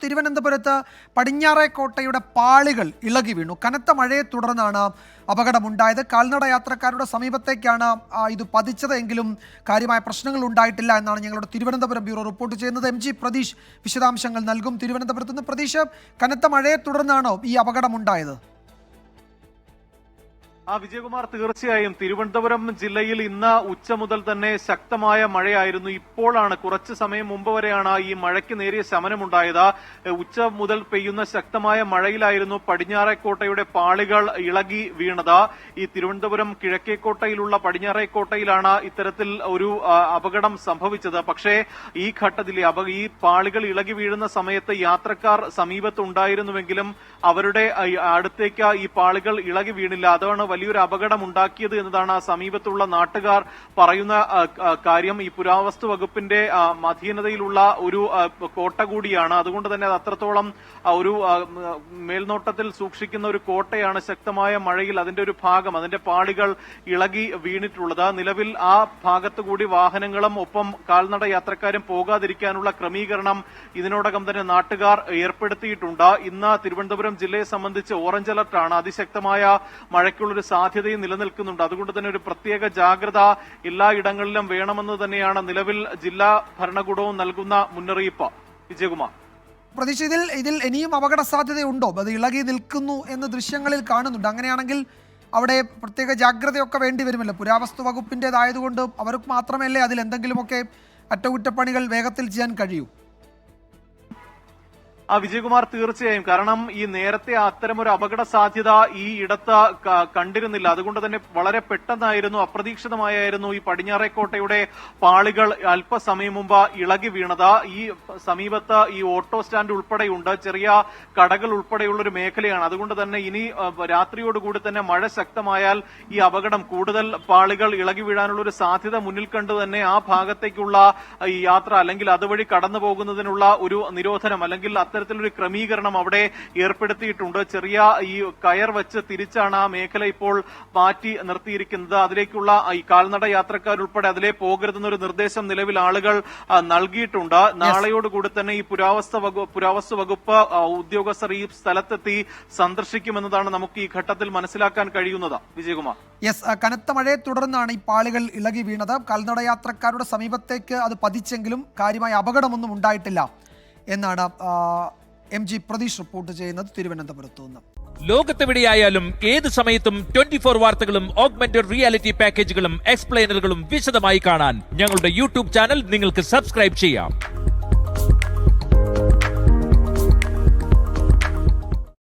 തിരുവനന്തപുരത്ത് പടിഞ്ഞാറേക്കോട്ടയുടെ പാളികൾ ഇളകി വീണു. കനത്ത മഴയെ തുടർന്നാണ് അപകടമുണ്ടായത്. കാൽനട യാത്രക്കാരുടെ സമീപത്തേക്കാണ് ഇത് പതിച്ചത്. എങ്കിലും കാര്യമായ പ്രശ്നങ്ങൾ ഉണ്ടായിട്ടില്ല എന്നാണ് ഞങ്ങളുടെ തിരുവനന്തപുരം ബ്യൂറോ റിപ്പോർട്ട് ചെയ്യുന്നത്. MG പ്രതീഷ് വിശദാംശങ്ങൾ നൽകും. തിരുവനന്തപുരത്ത് നിന്ന് പ്രതീഷ്, കനത്ത മഴയെ തുടർന്നാണോ ഈ അപകടമുണ്ടായത്? വിജയകുമാർ, തീർച്ചയായും തിരുവനന്തപുരം ജില്ലയിൽ ഇന്ന് ഉച്ച മുതൽ തന്നെ ശക്തമായ മഴയായിരുന്നു. ഇപ്പോഴാണ്, കുറച്ച് സമയം മുമ്പ് വരെയാണ് ഈ മഴയ്ക്ക് നേരിയ ശമനമുണ്ടായത്. ഉച്ച മുതൽ പെയ്യുന്ന ശക്തമായ മഴയിലായിരുന്നു പടിഞ്ഞാറേക്കോട്ടയുടെ പാളികൾ ഇളകി വീണത്. ഈ തിരുവനന്തപുരം കിഴക്കേക്കോട്ടയിലുള്ള പടിഞ്ഞാറേക്കോട്ടയിലാണ് ഇത്തരത്തിൽ ഒരു അപകടം സംഭവിച്ചത്. പക്ഷേ ഈ ഘട്ടത്തിൽ ഈ പാളികൾ ഇളകി വീഴുന്ന സമയത്ത് യാത്രക്കാർ സമീപത്തുണ്ടായിരുന്നുവെങ്കിലും അവരുടെ അടുത്തേക്ക് ഈ പാളികൾ ഇളകി വീണില്ല. അതാണ് വലിയൊരു അപകടം ഉണ്ടാക്കിയത് എന്നതാണ് സമീപത്തുള്ള നാട്ടുകാർ പറയുന്ന കാര്യം. ഈ പുരാവസ്തു വകുപ്പിന്റെ അധീനതയിലുള്ള ഒരു കോട്ട കൂടിയാണ്. അതുകൊണ്ട് തന്നെ അത് അത്രത്തോളം ഒരു മേൽനോട്ടത്തിൽ സൂക്ഷിക്കുന്ന ഒരു കോട്ടയാണ്. ശക്തമായ മഴയിൽ അതിന്റെ ഒരു ഭാഗം, അതിന്റെ പാളികൾ ഇളകി വീണിട്ടുള്ളത്. നിലവിൽ ആ ഭാഗത്തുകൂടി വാഹനങ്ങളും ഒപ്പം കാൽനട യാത്രക്കാരും പോകാതിരിക്കാനുള്ള ക്രമീകരണം ഇതിനോടകം തന്നെ നാട്ടുകാർ ഏർപ്പെടുത്തിയിട്ടുണ്ട്. ഇന്ന് തിരുവനന്തപുരം ജില്ലയെ സംബന്ധിച്ച് ഓറഞ്ച് അലർട്ടാണ്. അതിശക്തമായ മഴയ്ക്കുള്ളൊരു സാധ്യതയും നിലനിൽക്കുന്നുണ്ട്. അതുകൊണ്ട് തന്നെ ഒരു പ്രത്യേക ജാഗ്രത എല്ലായിടങ്ങളിലും വേണമെന്ന് തന്നെയാണ് നിലവിൽ ജില്ലാ ഭരണകൂടവും നൽകുന്ന മുന്നറിയിപ്പ്. വിജയകുമാർ, പ്രതീക്ഷ, ഇതിൽ ഇനിയും അപകട സാധ്യതയുണ്ടോ? അത് ഇളകി നിൽക്കുന്നു എന്ന് ദൃശ്യങ്ങളിൽ കാണുന്നുണ്ട്. അങ്ങനെയാണെങ്കിൽ അവിടെ പ്രത്യേക ജാഗ്രതയൊക്കെ വേണ്ടി വരുമല്ലോ. പുരാവസ്തു വകുപ്പിൻ്റെതായതുകൊണ്ട് അവർക്ക് മാത്രമല്ലേ അതിൽ എന്തെങ്കിലുമൊക്കെ അറ്റകുറ്റപ്പണികൾ വേഗത്തിൽ ചെയ്യാൻ കഴിയൂ? വിജയകുമാർ, തീർച്ചയായും. കാരണം ഈ നേരത്തെ അത്തരമൊരു അപകട സാധ്യത ഈ ഇടത്ത് കണ്ടിരുന്നില്ല. അതുകൊണ്ട് തന്നെ വളരെ പെട്ടെന്നായിരുന്നു, അപ്രതീക്ഷിതമായിരുന്നു ഈ പടിഞ്ഞാറേക്കോട്ടയുടെ പാളികൾ അല്പസമയം മുമ്പ് ഇളകി വീണത്. ഈ സമീപത്ത് ഈ ഓട്ടോ സ്റ്റാൻഡ് ഉൾപ്പെടെയുണ്ട്, ചെറിയ കടകൾ ഉൾപ്പെടെയുള്ള ഒരു മേഖലയാണ്. അതുകൊണ്ട് തന്നെ ഇനി രാത്രിയോടുകൂടി തന്നെ മഴ ശക്തമായാൽ ഈ അപകടം, കൂടുതൽ പാളികൾ ഇളകി വീഴാനുള്ള ഒരു സാധ്യത മുന്നിൽ കണ്ടു തന്നെ ആ ഭാഗത്തേക്കുള്ള ഈ യാത്ര അല്ലെങ്കിൽ അതുവഴി കടന്നു പോകുന്നതിനുള്ള ഒരു നിരോധനം അല്ലെങ്കിൽ അത്തരത്തിലൊരു ക്രമീകരണം അവിടെ ഏർപ്പെടുത്തിയിട്ടുണ്ട്. ചെറിയ ഈ കയർ വെച്ച് തിരിച്ചാണ് ആ മേഖല ഇപ്പോൾ മാറ്റി നിർത്തിയിരിക്കുന്നത്. അതിലേക്കുള്ള ഈ കാൽനട യാത്രക്കാരുൾപ്പെടെ അതിലെ പോകരുതെന്നൊരു നിർദ്ദേശം നിലവിൽ ആളുകൾ നൽകിയിട്ടുണ്ട്. നാളെയോടുകൂടി തന്നെ ഈ പുരാവസ്തു വകുപ്പ് ഉദ്യോഗസ്ഥർ ഈ സ്ഥലത്തെത്തി സന്ദർശിക്കുമെന്നതാണ് നമുക്ക് ഈ ഘട്ടത്തിൽ മനസ്സിലാക്കാൻ കഴിയുന്നത്. വിജയകുമാർ, കനത്ത മഴയെ തുടർന്നാണ് ഈ പാളികൾ ഇളകി വീണത്. കാൽനട യാത്രക്കാരുടെ സമീപത്തേക്ക് അത് പതിച്ചെങ്കിലും കാര്യമായ അപകടമൊന്നും ഉണ്ടായിട്ടില്ല എന്നാണ് MG പ്രതീഷ് റിപ്പോർട്ട് ചെയ്യുന്നത് തിരുവനന്തപുരത്ത് നിന്ന്. ലോകത്തെവിടെയായാലും ഏത് സമയത്തും 24 വാർത്തകളും ഓഗ്മെന്റഡ് റിയാലിറ്റി പാക്കേജുകളും എക്സ്പ്ലെയിനറുകളും വിശദമായി കാണാൻ ഞങ്ങളുടെ യൂട്യൂബ് ചാനൽ നിങ്ങൾക്ക് സബ്സ്ക്രൈബ് ചെയ്യാം.